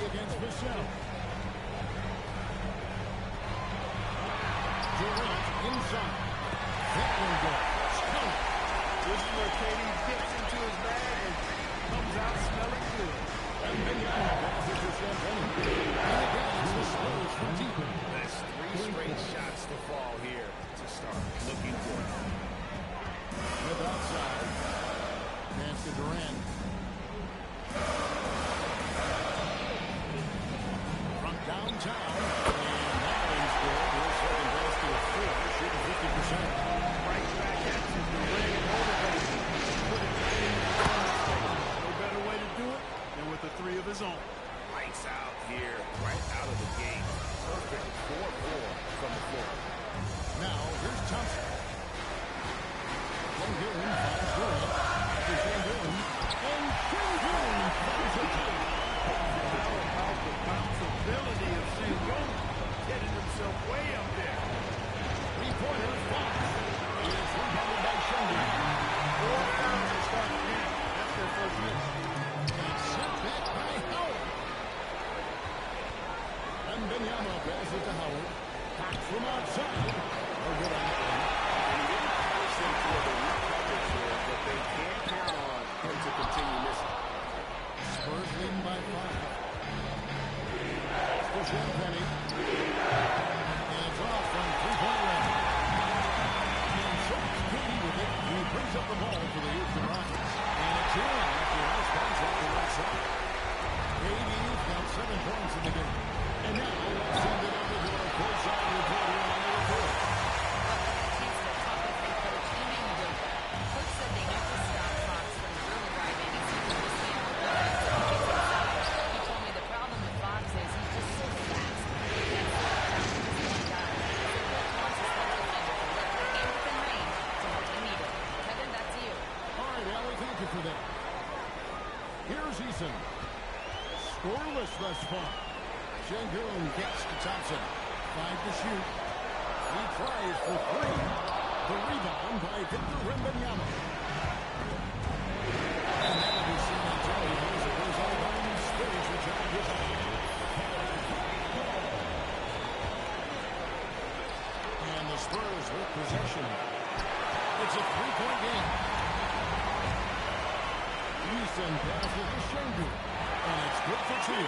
against Michelle. Durant inside. That one goes. This is where KD gets into his bag and comes out smelling good. And Mignano passes to Champagne. And again, it's the Spurs from deep. That's 3 straight shots to fall here to start. Looking good. With outside. Pass to Durant. From downtown. And that one's good. Here's second basket of 4. Shooting 50%. Right back at you. Durant motivated. Put it right in the corner space. No better way to do it than with a 3 of his own. Lights out here. Right out of the gate. Perfect 4-4 from the floor. Now, here's Thompson. Sengun finds Durant. After Sengun. And Sengun finds a two. How about the bounceability of Sengun? Getting himself way up there. Three-pointer, Fox. It's rebounded by Sengun. 4 fouls to start the game. That's their first miss. And set back by Howard. And Benyama passes to Howard. Fox from outside. No good on that one. And he didn't punish them for the weak coverage here, but they can't count on him to continue missing. Spurs leading by 5. For Champagne. Hands off from three-point range. And so it's Katie with it. He brings up the ball for the Houston Rockets. And it's in after a nice bounce off the right side. Katie's got 7 points in the game. And now let's send it over to our courtside reporter on the report. For that. Here's Eason. Scoreless thus far. Sengun gets to Thompson. 5 to shoot. He tries for 3. The rebound by Victor Wembanyama. And that will be San Antonio as it goes all down in space with John Griffin. And the Spurs with possession. It's a 3-point game. Eason passes to Sengun. And it's good for 2. A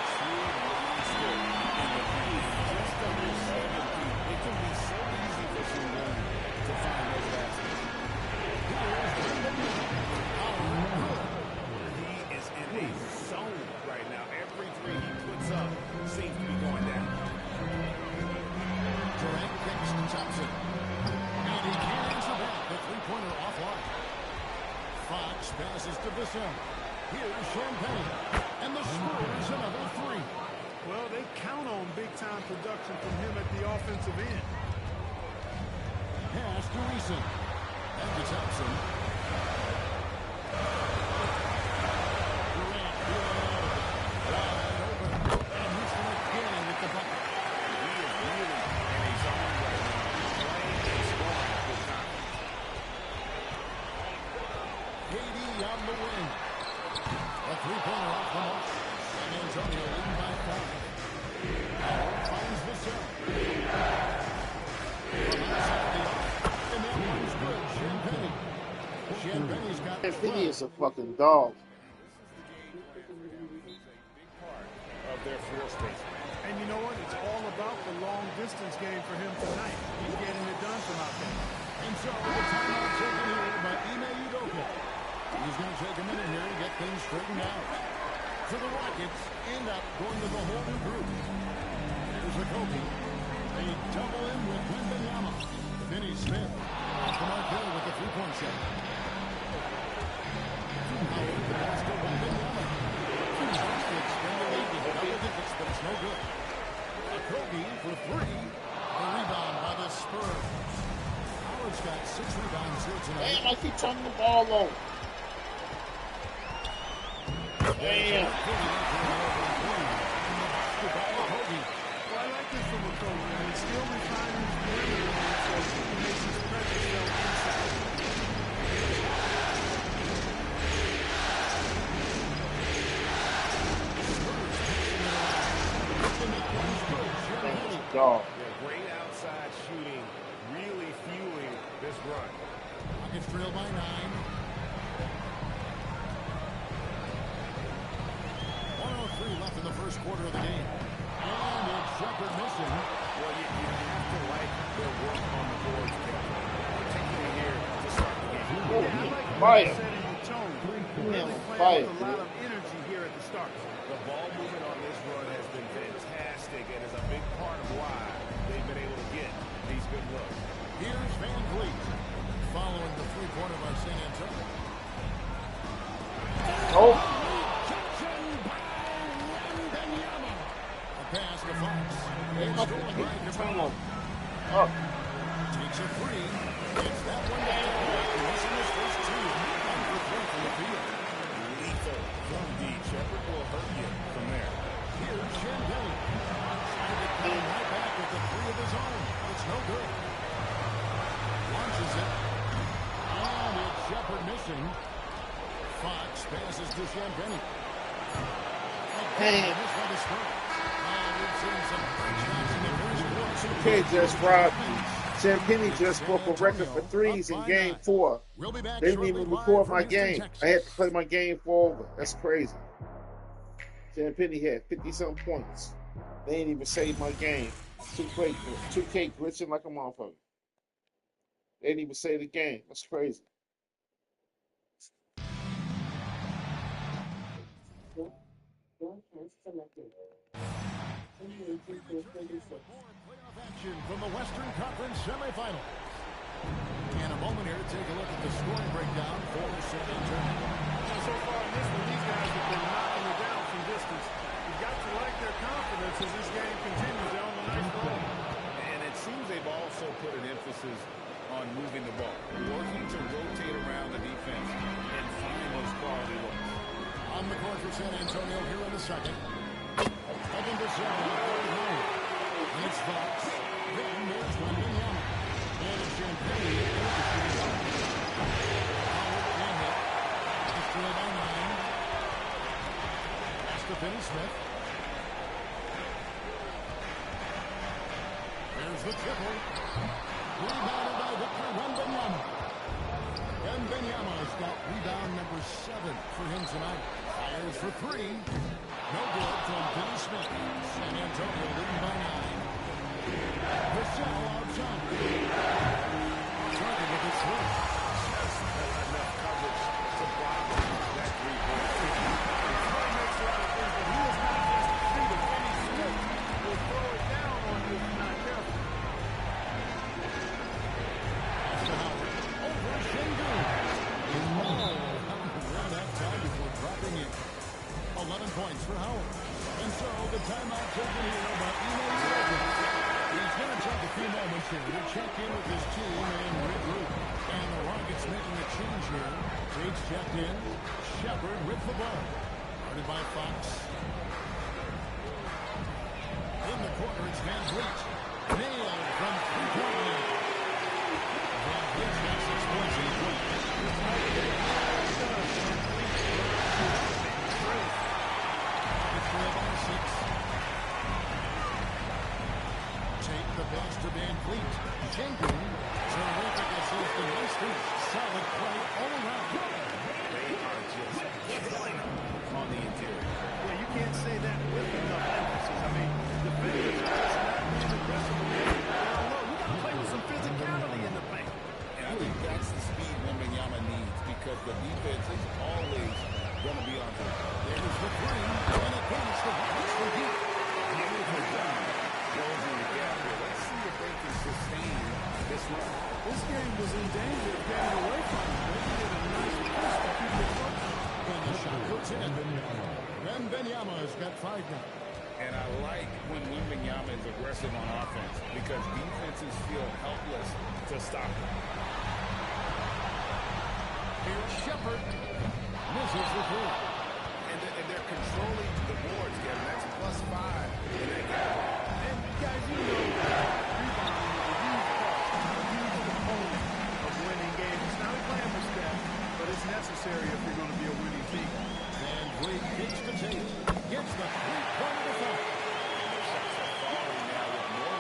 true release good. And the paint just under 7 feet. It can be so easy for Sengun to find those baskets. He is in a zone right now. Every 3 he puts up seems to be going down. Durant kicks to Thompson. And he can't answer back. The 3-pointer offline. Fox passes to Bissell. Here's Champagne. And the Spurs another 3. Well, they count on big-time production from him at the offensive end. Pass to Eason. And to Thompson. Durant good. Wide open. And Houston again with the bucket. He is really in a zone right now. Playing and scoring at this time. KD on the wing. A 3-pointer off the mark. San Antonio leading by 5. Howard finds Bissell. From outside the arc. And that one's good. Champagne. Champagne's got 12. He is a fucking dog. Of their floor space. And you know what? It's all about the long-distance game for him tonight. He's getting it done from out there. And so the timeout taken here by Ime Udoka. He's going to take a minute here to get things straightened out. For the Rockets, end up going to the whole new group. There's a Kobe. They double in with Wembanyama. Finney Smith off the mark here with the 3-point shot. Howard, the pass to Wembanyama. Rockets going to lead with double digits, but it's no good. A Kobe for 3. The rebound by the Spurs. Howard's got 6 rebounds here tonight. Damn, I keep turning the ball over. Damn. Well, I like this from a coach. I mean, still refining his perimeter so he makes his presence felt inside. Spurs dog. Yeah, great outside shooting, really fueling this run. Rockets trail by 9. 1:03 left in the first quarter of the game. And it's Shepard missing. Well, you have to like their work on the boards, Kevin. Particularly here to start the game. Oh, Yeah, I like fire. setting the tone. Yeah, Really fire, playing with a lot of energy here at the start. The ball movement on this run has been fantastic and is a big part of why they've been able to get these good looks. Here's Van Vliet following the three-pointer by San Antonio. Oh, A pass to Fox. It's stolen by Capella. up. Takes a three. It's that one down. Missing his first two. 1 for 3 from the field. Lethal from deep. Shepard will hurt you from there. Here's Champagnie. Trying to cut him right back with the three of his own. It's no good. Launches it. And it's Shepard missing. Fox passes to Champagnie. Hey. Missed by the Spurs. We've seen some great shots in the first quarter. 2K just robbed me. Champagnie just broke a record for threes in game 4. We'll be back They didn't shortly even live record from my Houston, game. Texas. I had to play my game 4 over. That's crazy. Champagnie had 50-something points. They ain't even saved my game. 2K glitching like a motherfucker. They didn't even save the game. That's crazy. Playoff action from the Western Conference semifinals. And a moment here to take a look at the scoring breakdown for San Antonio. So far in this one, these guys have been knocking it down from distance. You've got to like their confidence as this game continues. They're on a nice roll. And it seems they've also put an emphasis on moving the ball, working to rotate around the defense and find those quality looks. On the court for San Antonio here in the second. Heading to 7. And it's Fox. Then there's Wembanyama. And it's Champagnie. It's trailed by 9. Pass to Finney-Smith. There's the triple. Rebounded by Victor Wembanyama. Wembanyama's got rebound number 7 for him tonight. Fires for 3. No good from Finney-Smith. San Antonio leading by 9. Michelle outside. Target with his 3. Just enough coverage to block that three-point. He makes a lot of things, but he is not just defeated. Finney-Smith will throw it down on you if you're not careful. Over Şengün. Ran out time before dropping in. 11 points for Howard. And so the timeout taken here by Ime Udoka. He's going to take a few moments here to check in with his team and regroup. And the Rockets making a change here. Tate's checked in. Shepard with the ball. Guarded by Fox. In the corner, it's Van Vliet. Nailed from 3-point line. Van Vliet's got 6 points in the play. Take the pass to Van Vliet. Şengün. Terrific assist to Meister. Solid play all around. They are just killing them on the interior. Yeah, you can't say that with enough emphasis. I mean, the defenders are just not being aggressive. You got to play with some physicality in the paint. And I think that's the speed Wembanyama needs because the defense is always going to be on him. There's the 3. And against the Rockets for deep. Beautiful job. Closing the gap here. Let's see if they can sustain this run. This game was in danger of getting away from them. They did a nice push to keep it close. And the shot goes in. Wembanyama's got 5 now. And I like when Wembanyama is aggressive on offense because defenses feel helpless to stop him. Here's Shepard. Misses the 3. And they're controlling the boards, Kevin. That's +5 in that category. And guys, you know rebounding is a huge part, a huge component of winning games. It's not a glamorous step, but it's necessary if you're going to be a winning team. Van Vliet gets the tape. Gets the 3-pointer to Fox. Shots are falling now with more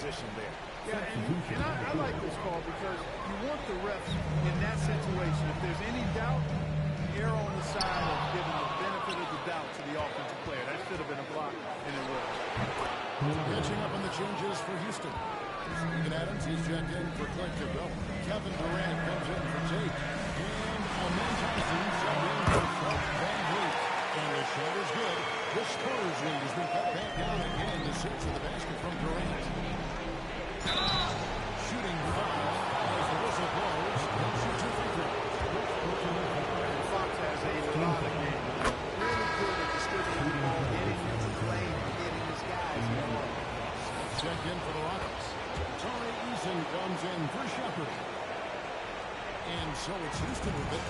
position there. Yeah, and I like this call because you want the refs in that situation. If there's any doubt, err on the side of giving the benefit of the doubt to the offensive player. That should have been a block, and it was. Catching up on the changes for Houston. Steven Adams, he's checked in for Clint to go. Kevin Durant comes in for Tate. And Amen Thompson subbed in for Sharp Van Vliet. And the shot is good. The Spurs lead has been cut back down again to 6 at the basket from Durant. Shooting foul as the whistle blows. He'll shoot 2 free throws. Fox has a lot of games. Really good at distributing the ball, getting into play, and getting his guys involved. Checked in for the Rockets. Tari Eason comes in for Shepard. And so it's Houston with it.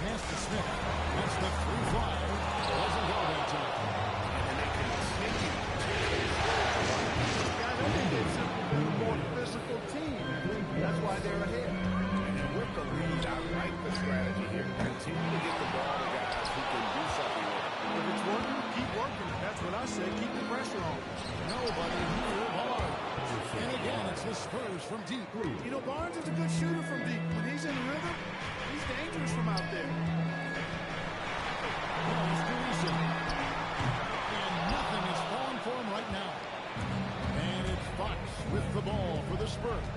Pass to Smith. That's the 3-fly. Doesn't go that time. And they continue. Guys, I think they've simply been a more physical team. That's why they're ahead. And with the lead, I like the strategy here. Continue to get the ball to guys who can do something with it. If it's working, keep working. That's what I say. Keep the pressure on. Nobody here, Barnes. And again, it's the Spurs from deep. You know, Barnes is a good shooter from deep. When he's in rhythm, he's dangerous from out there. Comes to Eason. And nothing is falling for him right now. And it's Fox with the ball for the Spurs.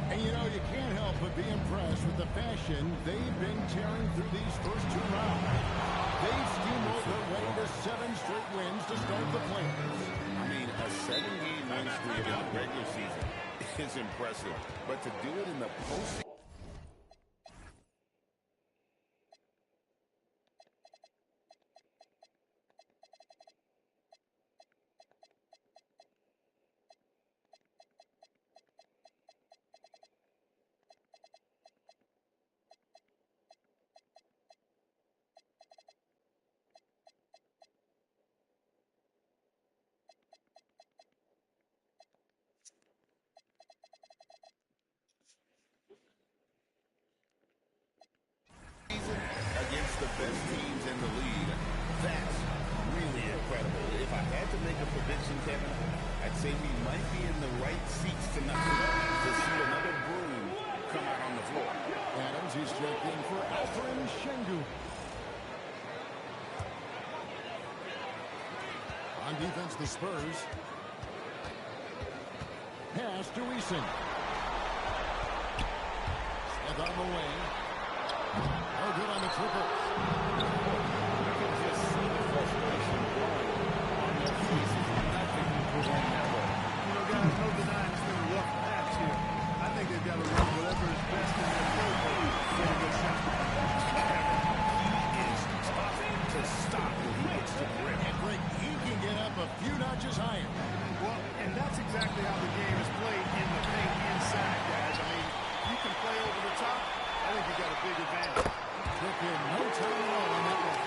And you know, you can't help but be impressed with the fashion they've been tearing through these first 2 rounds. They've steamrolled their way to 7 straight wins to start the playoffs. I mean, a 7-game win streak in the regular season is impressive. But to do it in the postseason. Against the best teams in the league. That's really incredible. If I had to make a prediction, Kevin, I'd say we might be in the right seats tonight to see another broom come out on the floor. Adams, he's checked in for Alfred Şengün. On defense, the Spurs. Pass to Eason. Smith on the way. No good on the triple. You can just see the frustration growing on their faces. Nothing can prevent that way. You know, guys, no denying it's been a rough patch here. I think they've got to run whatever is best in their favor to get a good shot. He is tough to stop when he gets to the rim. And Rick, he can get up a few notches higher. Well, and that's exactly how the game is played in the paint inside, guys. I mean, you can play over the top. I think you got a big advantage. Took in no time at all on that one.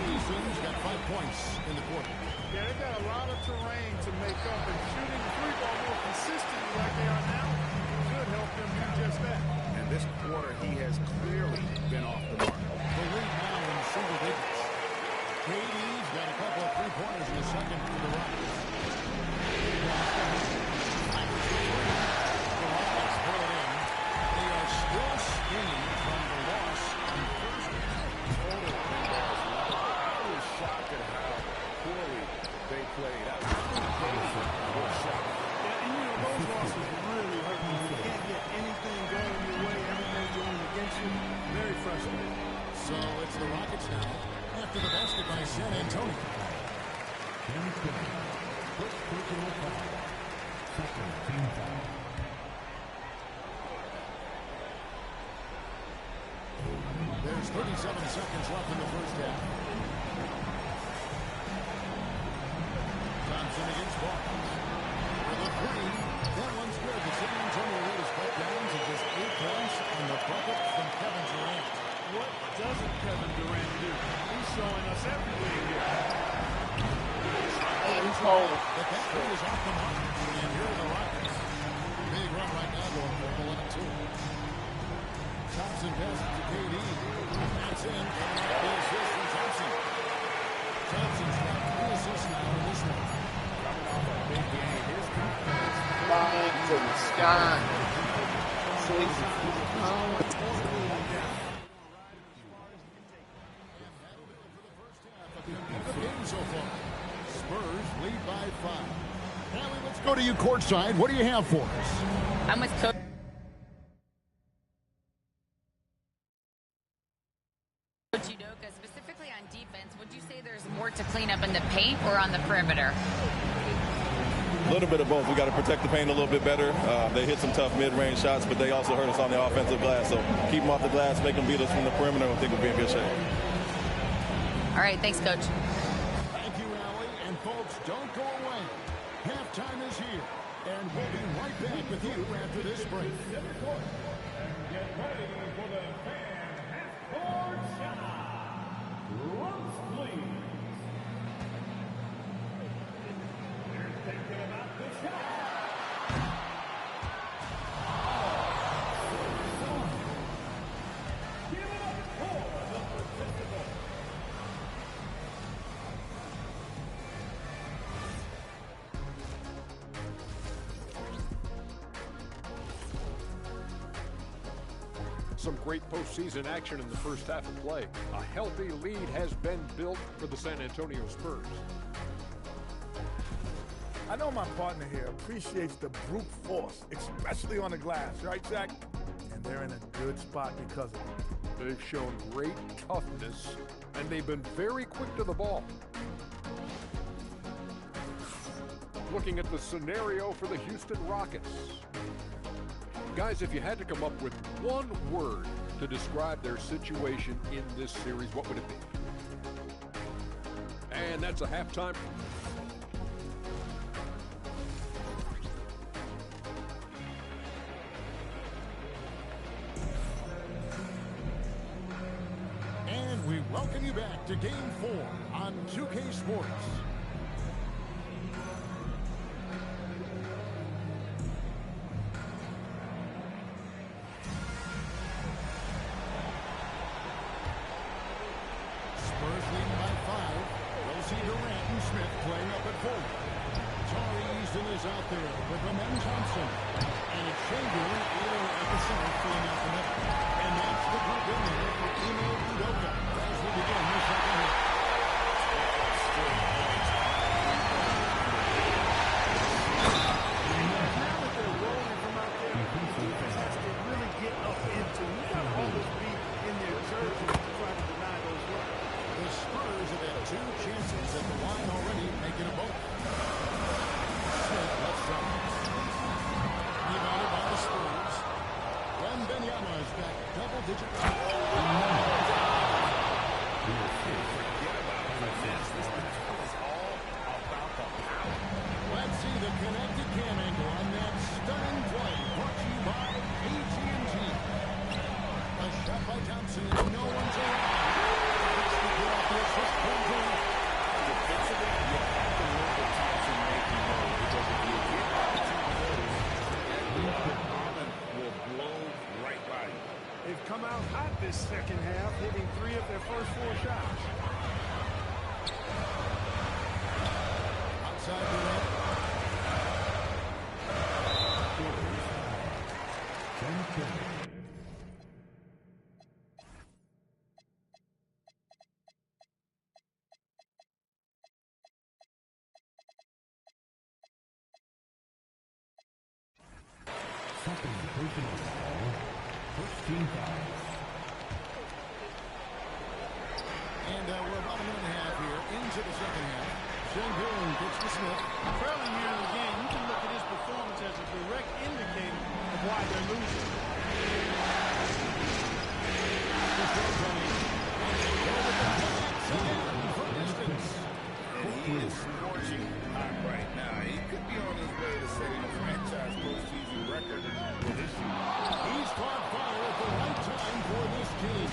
Eason's got 5 points in the quarter. Yeah, they've got a lot of terrain to make up, and shooting the 3-ball more consistently like they are now should help them do just that. And this quarter, he has clearly been off the mark. The lead now in single digits. KD's got a couple of 3-pointers in the second for the Rockets. The Rockets pull it in. They are still stinging from the loss on Thursday. I was shocked at how poorly they played. I was shocked. Yeah, and you know, those losses really hurt you. You can't get anything going your way, everything going against you. Very frustrating. So it's the Rockets now after the basket by San Antonio. There's 37 seconds left in the first half. Thompson against Barnes. For the 3. That one's good. The San Antonio lead is cut down to just 8 points and the bucket from Kevin Durant. What doesn't Kevin Durant do? He's showing us everything here. He's cold. But that three is off the mark. And here are the Rockets. Big run right now going for 11-2. Thompson passes to KD. That's in. The assist from Thompson. Thompson's got 3 assists now in this one. Coming off in the sky. See? The game so far. Spurs lead by 5. Hallie, let's go to you courtside. What do you have for us? I'm with Coach Udoka. Specifically on defense, would you say there's more to clean up in the paint or on the perimeter? A little bit of both. We got to protect the paint a little bit better. They hit some tough mid-range shots, but they also hurt us on the offensive glass. So keep them off the glass, make them beat us from the perimeter, I think we'll be in good shape. All right, thanks, Coach. Thank you, Allie. And folks, don't go away. Halftime is here, and we'll be right back with you after this break. Get ready for the fan half-court shot. Runs, please. They're thinking about the shot. Give it up for the participants. Some great postseason action in the first half of play. A healthy lead has been built for the San Antonio Spurs. I know my partner here appreciates the brute force, especially on the glass, right, Zach? And they're in a good spot because of it. They've shown great toughness, and they've been very quick to the ball. Looking at the scenario for the Houston Rockets. Guys, if you had to come up with one word to describe their situation in this series, what would it be? And that's a halftime. And we welcome you back to Game 4 on 2K Sports. Spurs leading by 5. We'll see Durant and Smith playing up at forward. Tari Easton is out there with Amen Thompson. And it's Chamberlain at the center filling out the middle. And that's the group in there for Ime Udoka as we begin the second half. Now that they're rolling from out there, defense has to really get up into. You got to always be in their jersey to try to deny those looks. The Spurs have had 2 chances at the line already, making a both. Smith left side. Rebounded by the Spurs. Wembanyama is back double digits. Let's see the connected cam angle on that stunning play brought to you by AT&T. A shot by Thompson. No one's around. It's to get off the assist from Durant. Defensively, you have to look at Thompson making more because if you get Harmon will blow right by you. They've come out hot this second half, hitting 3 of their first 4 shots. Outside Durant. And we're about a minute and a half here into the second half. Chamberlain gets to Smith. Fairly near the game, you can look at his performance as a direct indicator of why they're losing. And he is scorching hot right now. He could be on his way to setting a franchise postseason record for this year. He's caught fire at the right time for this team.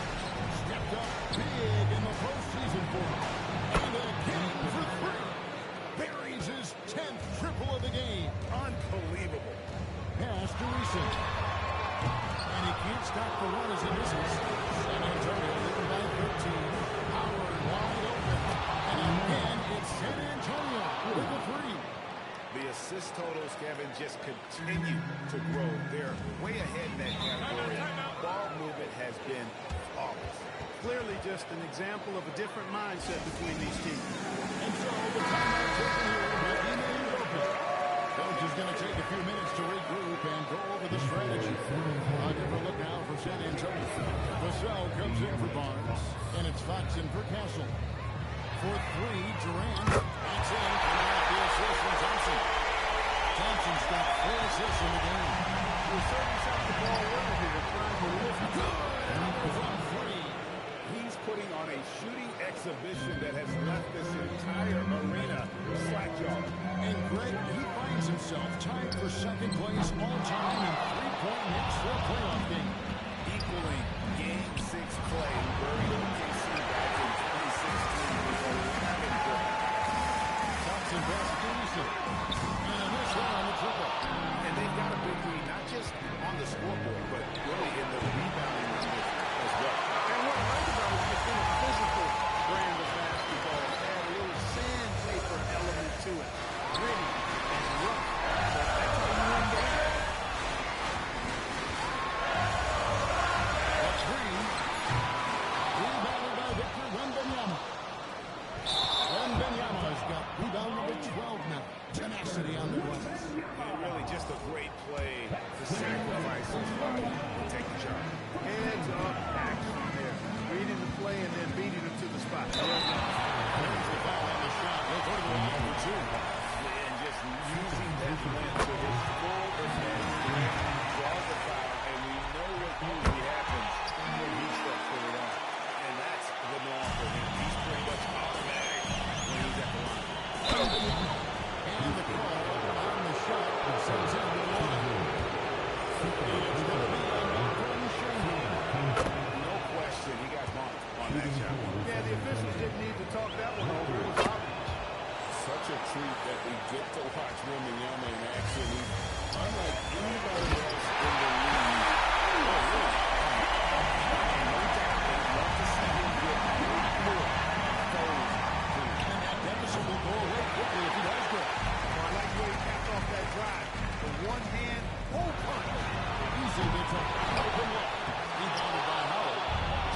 Stepped up big in the postseason for him. And again for 3. Buries his 10th triple of the game. Unbelievable. Pass to Reese. And he can't stop the run as he misses. San Antonio just continue to grow. They're way ahead in that category. Ball movement has been flawless. Clearly just an example of a different mindset between these teams. And so the timeout taken here by Ime Udoka. Coach is going to take a few minutes to regroup and go over the strategy. A different look now for San Antonio. Vassell comes in for Barnes, and it's Fox in for Castle. For three, Durant. That's in. Coming out the assist from Thompson. Thompson's got 4 assists in the game. We're certainly shot the ball well here, trying to lift. Good from 3. He's putting on a shooting exhibition that has left this entire arena slack-jawed. And Greg, he finds himself tied for second place all-time in three-point hits for a playoff game. Equaling Game 6 play, buried OKC back in 2016 with 11 goals. Thompson best decent. And a miss there on the triple. And they've got a big lead, not just on the scoreboard, but really in the rebounding numbers as well. And what I like about it is it's been a physical brand of basketball. It had a little sandpaper element to it. Gritty and rough. That's how you win games. A 3. Rebounded by Victor Wembanyama. Wembanyama's got rebound number 12 now. Tenacity on the glass. And really just a great play to sacrifice his body and take the shot. Hands up action there. Reading the play and then beating him to the spot. Well done. There's the foul on the shot. They'll go to the line for 2. And just using that length to his full advantage. Draws the foul, and we know what usually happens when he steps to the line. And that's the norm for him. He's pretty much automatic when he's at the line. And the call on the shot that sends him to the line. It's going to be on Malcolm Shanahan. No question, he got bumped on that shot. Yeah, the officials didn't need to talk that one over. It was obvious. Such a treat that we get to watch Wembanyama in action. He's unlike anybody else in the league. Oh, really? No doubt they'd love to see him get more goals. And that deficit will go away quickly if he does good. Well, I like the way he capped off that drive. The one-hand hole punch. Easy to try. Open look. Rebounded by Howard.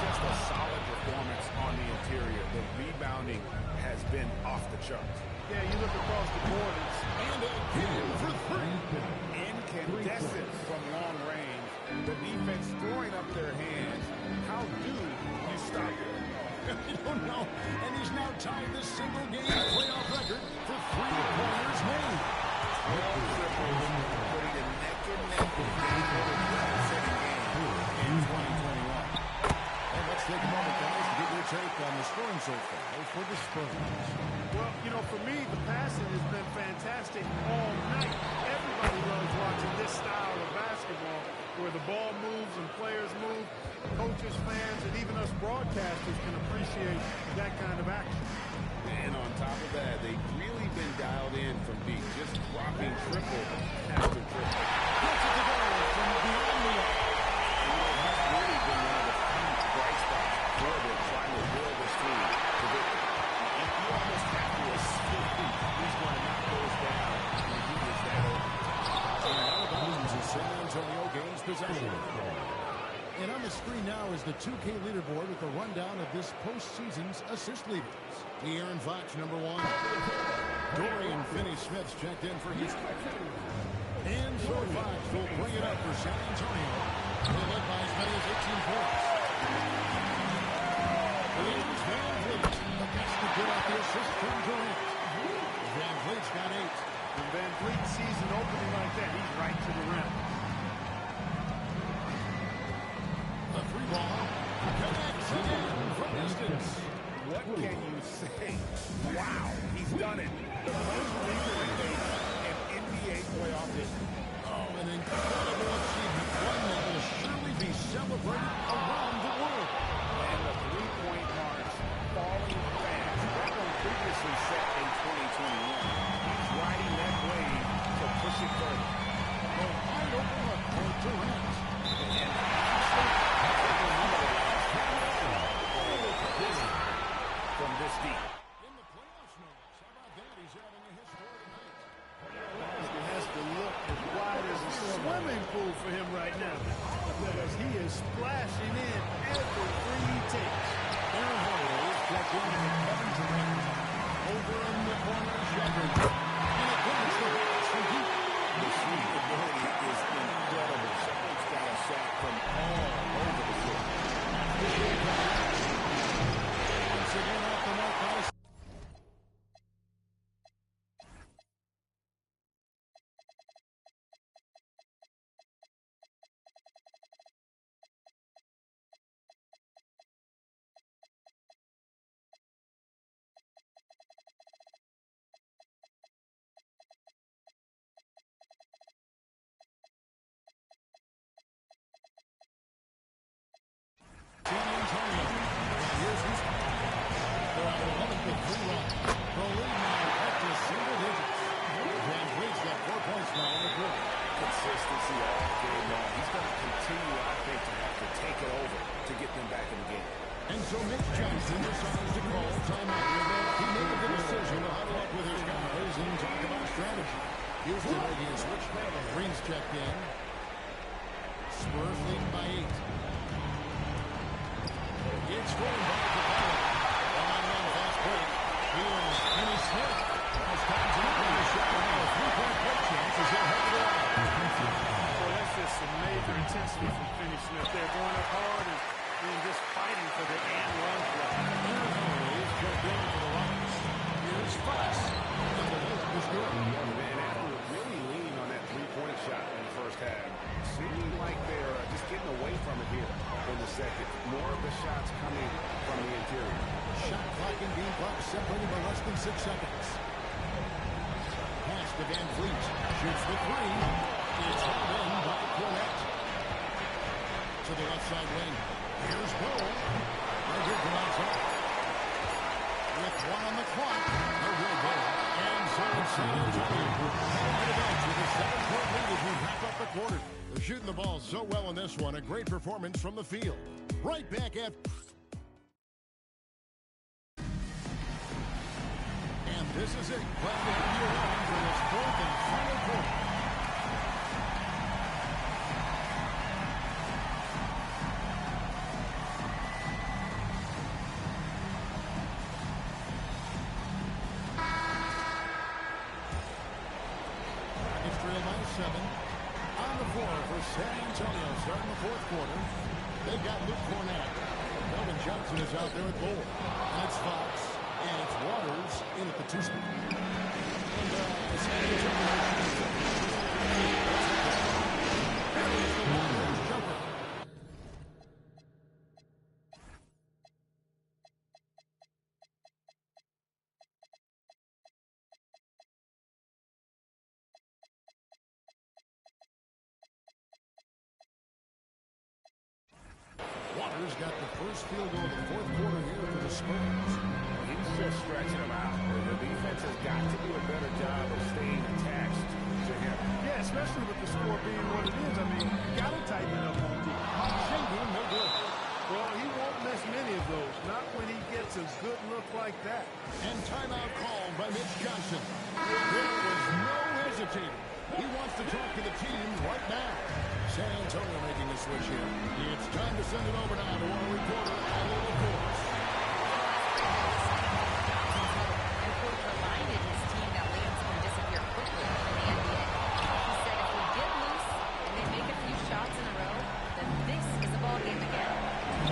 Just a solid performance on the interior. The rebounding has been off the charts. Yeah, you look across the board. And again for 3. Incandescent from long range. The defense throwing up their hands. How do you stop it? I don't know. And he's now tied the single-game playoff record for 3-pointers made. 12 triples, putting it neck and neck with the second game in 2021. And let's take a moment, guys, to get your take on the scoring so far for the Spurs. Well, you know, for me, the passing has been fantastic all night. Everybody loves watching this style of basketball where the ball moves and players move. Coaches, fans, and even us broadcasters can appreciate that kind of action. And on top of that, they've really been dialed in from deep, just dropping triple after triple. Gets it to go from beyond the arc. He's really been one of the few bright spots for them trying to build this team to victory. You almost have to assume he's going to knock those down when he gets that open. And out of bounds is San Antonio gains possession. And on the screen now is the 2K leaderboard with a rundown of this postseason's assist leaders. De'Aaron Fox, number 1. Dorian Finney-Smith's checked in for Houston. And so Fox will bring it up for San Antonio. They're led by as many as 18 points. Here's Van Vliet. The basket good off the assist from Durant. Van Vliet's got 8. When Van Vliet sees an opening like that, he's right to the rim. The 3-ball connects again from distance. What can you say? Wow, he's done it. The most recent an NBA playoff history. Oh, an incredible achievement. One that will surely be celebrated around the world. And the three-point marks falling fast. That one previously set in 2021. He's riding that wave to push it further. A wide open move for him right now because he is splashing in every three he takes. Aaron Holiday is checked in at Kevin Durant. Over in the corner, Shepard. And it goes to the pass from deep. The shooting ability is incredible. Shepard's got a shot from all over the floor. Once again off the mark, guys. San Antonio. Here's his. They're on 11-3 run. The lead now up to single digits. Van Vliet's got 4 points now in the quarter. Consistency all game long. He's going to continue, I think, to have to take it over to get them back in the game. And so Mitch Johnson decides to call timeout. He made the decision to huddle up with his guys and talk about strategy. Houston making a switch now. Green's checked in. Spurs leading by 8. It's going by Capella. On fast break. Here's Kenny Smith. As time's up on the shot. Now a 3-point break chance as they'll have it all. Well, that's just some major intensity from Finney Smith. They're going up hard and just fighting for the and-run play. Aaron Holiday is checked in for the Rockets. Here's Fox. And the layup is good. Man, after really leaning on that three-point shot in the first half, seeming like they're just getting away from it here in the second. More of the shots coming from the interior. Shot clock and game clock separated by less than 6 seconds. Pass to Van Vliet. Shoots the 3. It's held in by Cornette. To the left side wing. Here's Bull. Right here drives up. With 1 on the clock. No good there. And so it's San Antonio. With a 7-point lead as we wrap up the quarter. They're shooting the ball so well in this one. A great performance from the field. Right back at... And this is it. Glad to have you along for this 4th and final quarter. Rockets trail by 7. On the floor for San Antonio starting the 4th quarter. They've got Luke Cornette. Melvin Johnson is out there at goal. That's Fox. And it's Waters in at the 2 spot. And San Antonio. That is the Waters jumper. Waters got the first field goal of the 4th quarter here for the Spurs. He's just stretching them out. The defense has got to do a better job of staying attached to him. Yeah, especially with the score being what it is. I mean, you got to tighten it up on deep. Shingun, no good. Well, he won't miss many of those. Not when he gets a good look like that. And timeout called by Mitch Johnson. There was no hesitating. He wants to talk to the team right now. San Antonio making a switch here. It's time to send it over now to our reporter, Alan LaForce. And Coach reminded his team that lanes can disappear quickly in the NBA. He said if we get loose and they make a few shots in a row, then this is a ball game again.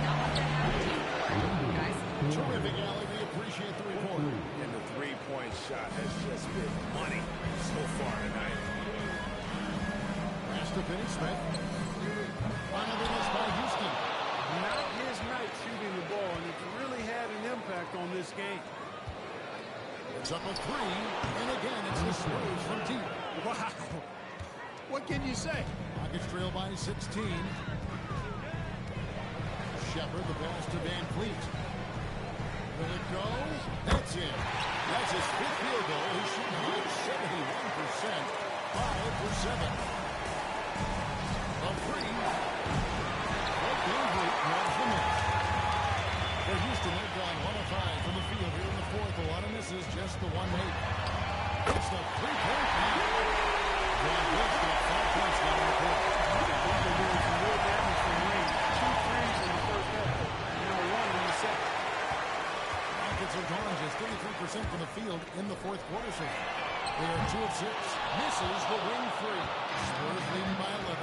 Not what that happened to you before, guys. Terrific, Allie. We appreciate the report. And the three-point shot has just been money so far tonight. Pass to Finney Smith. Final minutes by Houston. Not his night shooting the ball, and it's really had an impact on this game. It's up a 3, and again, it's the Spurs from deep. Wow. What can you say? Rockets trail by 16. Shepard, the pass to Van Vliet. Will it go? That's it. That's his 5th field goal. He's shooting 71%. 5 for 7. A 3. Van Vliet grabs the miss. For Houston, they've gone 1 of 5 from the field here in the 4th. A lot of misses, just the 1 made. It's the 3-point pass. Van Vliet's got 5 points down in the court. They're doing some real damage from range. 2 threes in the first half. Now 1 in the second. Rockets are gone just 33% from the field in the fourth quarter so far. They are 2 of 6. Misses the wing 3. Spurs leading by 11.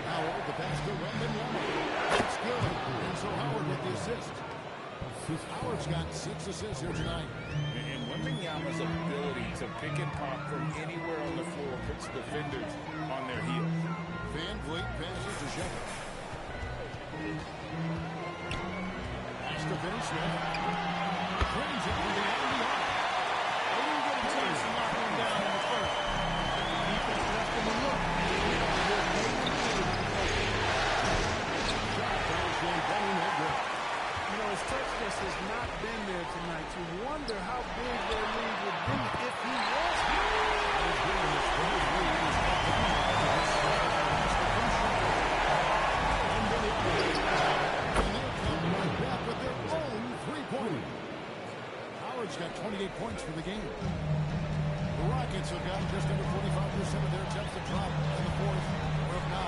Howard, the pass to Wembanyama. It's good. And so Howard with the assist. Howard's got 6 assists here tonight. And Wembanyama's ability to pick and pop from anywhere on the floor puts defenders on their heels. Van Vliet passes to Shepard. Pass to Finney Smith. Brings it from beyond the arc. They didn't get a chance to knock him down in the first. The defense left him alone. Shot by Shane Benny, no good. You know, his toughness has not been there tonight. You wonder how big their lead would be if he was here. Howard's got 28 points for the game. The Rockets have gotten just under 45% of their attempts to drop in the fourth of 9.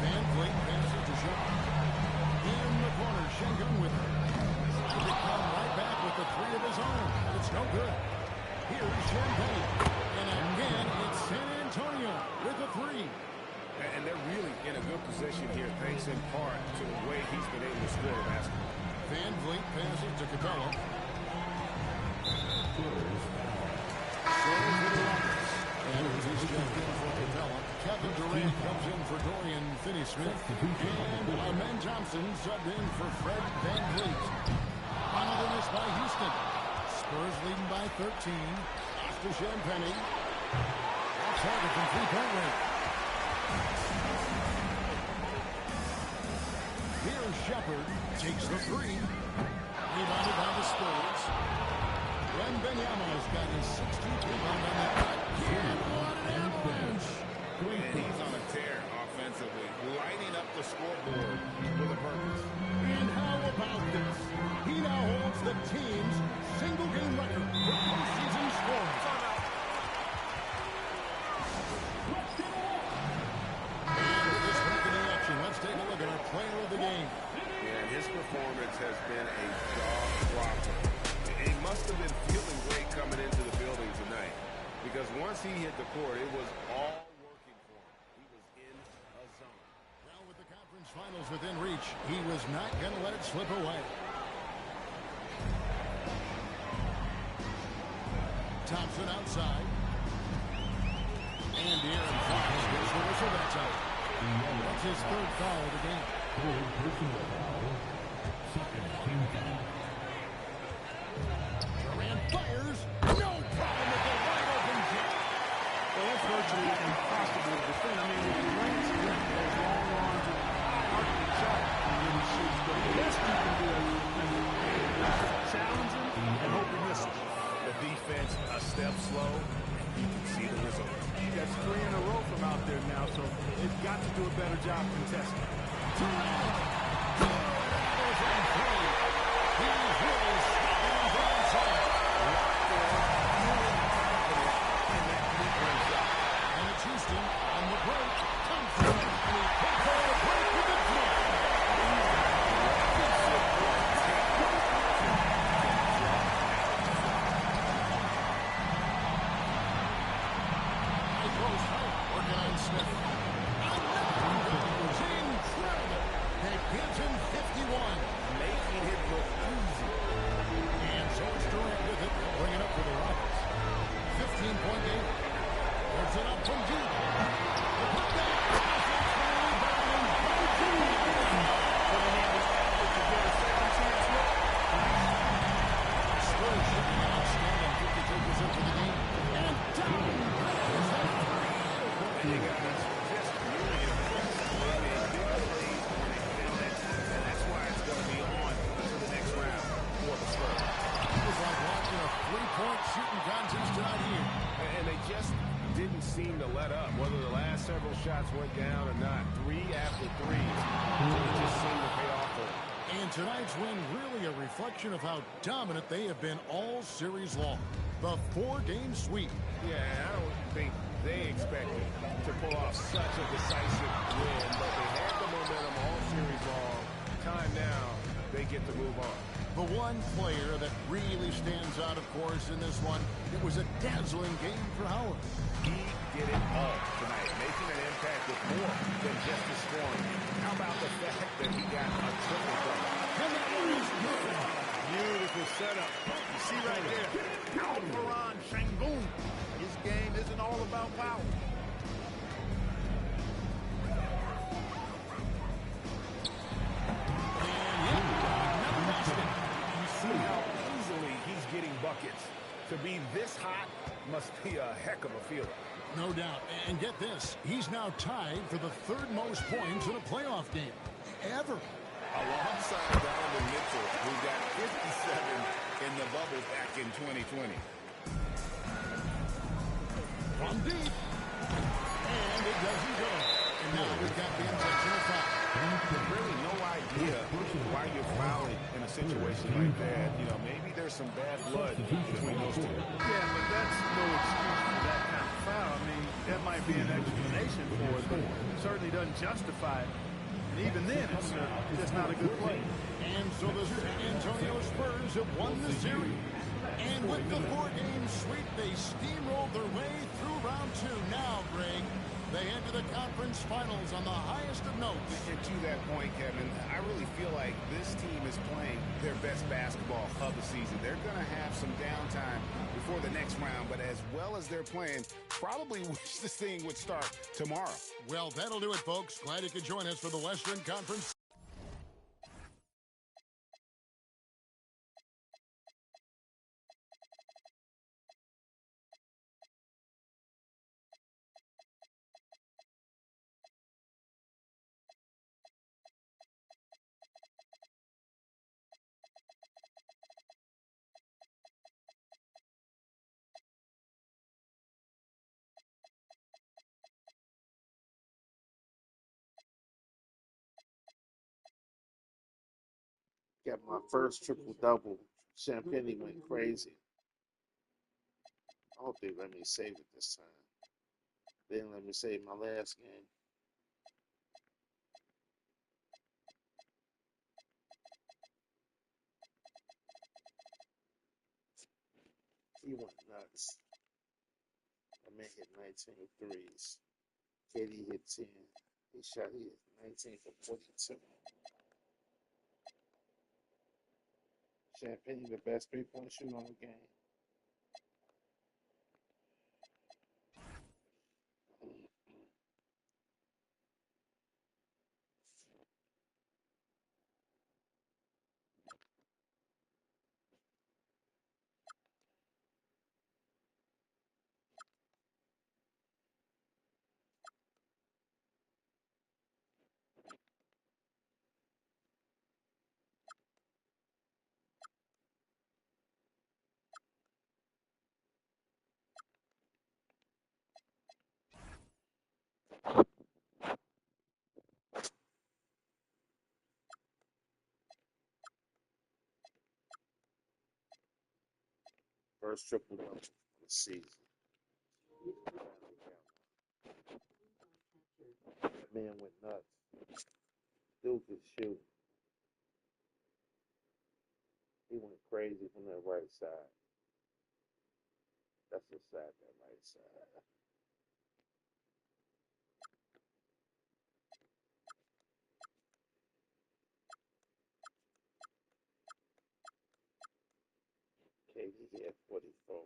Van Vliet passes to Shepard. In the corner, Schengen with it. Trying to come right back with the 3 of his own. And it's no good. Here's Champagne. And again, it's San Antonio with the 3. And they're really in a good position here, thanks in part to the way he's been able to score the basketball. Van Vliet passes to Capella. And he's jumped in for Capella. Kevin Durant comes in for Dorian Finney-Smith. And Amen Thompson subbed in for Fred Van Vliet. Followed in this by Houston. Spurs leading by 13. Off to Champagne. Outside from 3-point range. Here's Shepard. Takes the 3. Rebounded by the Spurs. Wembanyama's got his 16th rebound on that night. And what an avalanche! And he's on a tear offensively, lighting up the scoreboard with a purpose. And how about this? He now holds the team's single-game record for postseason scoring. And with this record in action, let's take a look at our player of the game. Yeah, his performance has been a jaw-dropper. He must have been feeling great coming into the building tonight, because once he hit the court, it was all working for him. He was in a zone. Well, with the conference finals within reach, he was not going to let it slip away. Thompson outside. And Aaron Fox gets the whistle that time. That's his 3rd foul of the game. Durant fires. No problem with the wide open kick. Well, that's virtually impossible to defend. I mean, with the range, those long arms and high arcing shot, and then he shoots. But the best you can do is challenge him and hope he misses. The defense a step slow, and you can see the result. That's 3 in a row from out there now, so they've got to do a better job contesting. And it's Houston on the break. Thompson, and he takes on the break with the throw. High post help working on Smith. It was incredible. And it gives him 51. Making it look easy. And so it's Durant with it. They'll bring it up for the Rockets. 15-point game. Puts it up from deep. The putback. Spurs shooting an outstanding 52% for the game. And down. They got us just really impressed. They made big plays when they connect, and that's why it's going to be on to the next round for the Spurs. It was like watching a 3-point shooting contest tonight here. And they just didn't seem to let up, whether the last several shots went down or not. 3 after 3. It just seemed to pay off for them. And tonight's win really a reflection of how dominant they have been all series long. The 4-game sweep. Yeah, I don't think They expected to pull off such a decisive win, but they had the momentum all series long. Time now, they get to move on. The one player that really stands out, of course, in this one, it was a dazzling game for Howard. He did it all tonight, making an impact with more than just a scoring. How about the fact that he got a triple double? And that one is good. Beautiful setup. You see right there, Alperon Şengün. His game isn't all about power. You see how easily he's getting buckets. To be this hot must be a heck of a feeling. No doubt. And get this, he's now tied for the third most points in a playoff game ever. Alongside Donovan Mitchell, who got 57 in the bubble back in 2020. From deep. And it doesn't go. And now we've got the intentional foul. Really no idea why you're fouling in a situation like that. You know, maybe there's some bad blood between those two. Yeah, but that's no excuse for that kind of foul. I mean, that might be an explanation for it, but it certainly doesn't justify it. And even then, it's just not a good play. And so the San Antonio Spurs have won the series. And with the four-game sweep, they steamrolled their way through round two. Now, Greg, they head to the conference finals on the highest of notes. And to that point, Kevin, I really feel like this team is playing their best basketball of the season. They're going to have some downtime before the next round, but as well as they're playing, probably wish this thing would start tomorrow. Well, that'll do it, folks. Glad you could join us for the Western Conference. Got my first triple-double. Champagne went crazy. I hope they let me save it this time. They didn't let me save my last game. He went nuts. I mean, hit 19 threes. KD hit 10. He hit 19 for 42. Champagne, the best three-point shooter on the game. First triple-double of the season. That man went nuts. Dude could shoot. He went crazy from that right side. That's the side, that right side. KD had 44.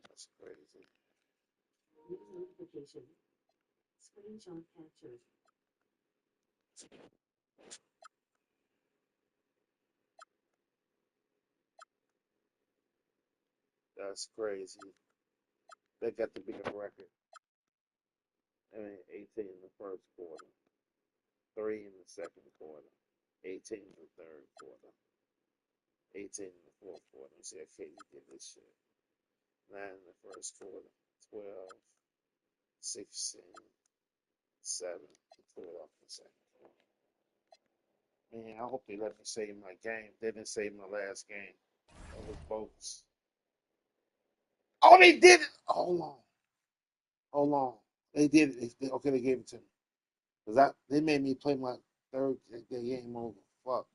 That's crazy. Notification. Screenshot captured. That's crazy. They got the bigger record. I mean, 18 in the first quarter, 3 in the second quarter, 18 in the third quarter, 18 in the fourth quarter. You see, KD did this shit. 9 in the first quarter, 12, 16, 7. He pulled off the second quarter. Man, I hope they let me save my game. They didn't save my last game. That was bogus. Oh, they did it. Hold on. Hold on. They did it. Okay, they gave it to me. Because they made me play my third game over. Fuck.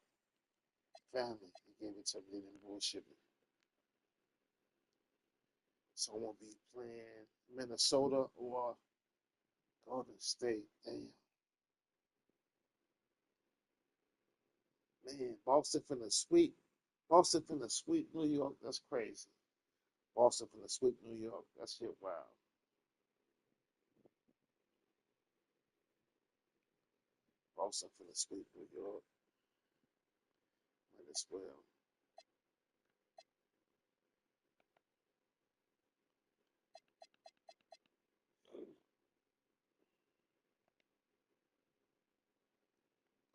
Family. They gave it to me. They didn't bullshit me. So I'm going to be playing Minnesota or Golden State. Damn. Man, Boston finna sweep. Boston finna sweep New York. That's crazy. Boston finna sweep New York. That shit wild. Boston finna sweep New York. Might as well.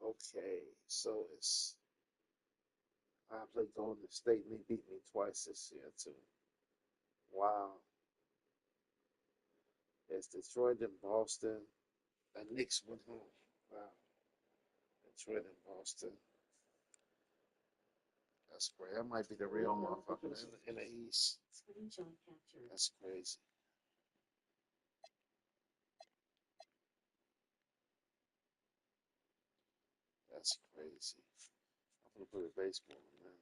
Okay, so I played Golden State and they beat me twice this year too. Wow. It's Detroit and Boston. The Knicks went home. Wow. Detroit and Boston. That's great. That might be the real motherfucker in the East. That's crazy. That's crazy. I'm gonna put a baseball now.